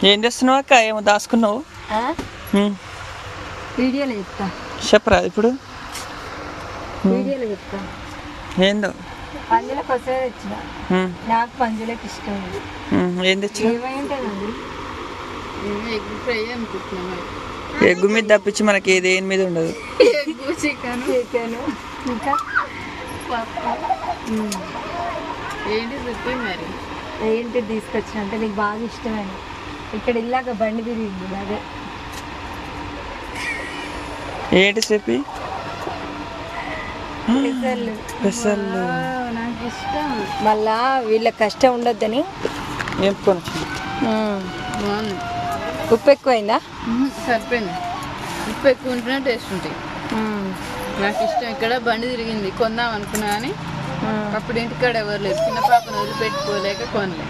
ఏం చేస్తున్నావు అక్క? ఏమో దాచుకున్నావు. వీడియోలో చెప్తా. చెప్పరా ఇప్పుడు? వీడియోలో చెప్తా. ఏందో పంజులకు వస్తే తెచ్చిన. నాకు పంజులకు ఇష్టం. ఏం తెచ్చిన? ఏమైంటేనండి ఎగ్ ఫ్రై అనుకుంటున్నాం. ఎగ్గు మీద తప్పించి మనకి దేని మీద ఉండదు. ఎగ్గు చికెన్ ఇంకా ఏంటి చెప్పి మరి ఏంటి తీసుకొచ్చిన అంటే నీకు బాగా ఇష్టమైన ఇక్కడ ఇల్లాక బండి తిరిగింది అదే. ఏంటి చెప్పి? పెసలు నాకు ఇష్టం. మళ్ళా వీళ్ళకి కష్టం ఉండొద్దని వేపుకొని బాగుంది. ఉప్పు ఎక్కువైందా? సరిపోయింది. ఉప్పు ఎక్కువ ఉంటేనే టేస్ట్ ఉంటాయి. నాకు ఇష్టం. ఇక్కడ బండి తిరిగింది కొందాం అనుకున్నా కానీ అప్పుడు ఇంటికాడ ఎవరు లేదు. చిన్న పాపను వదిలిపెట్టుకోలేక కొనలే.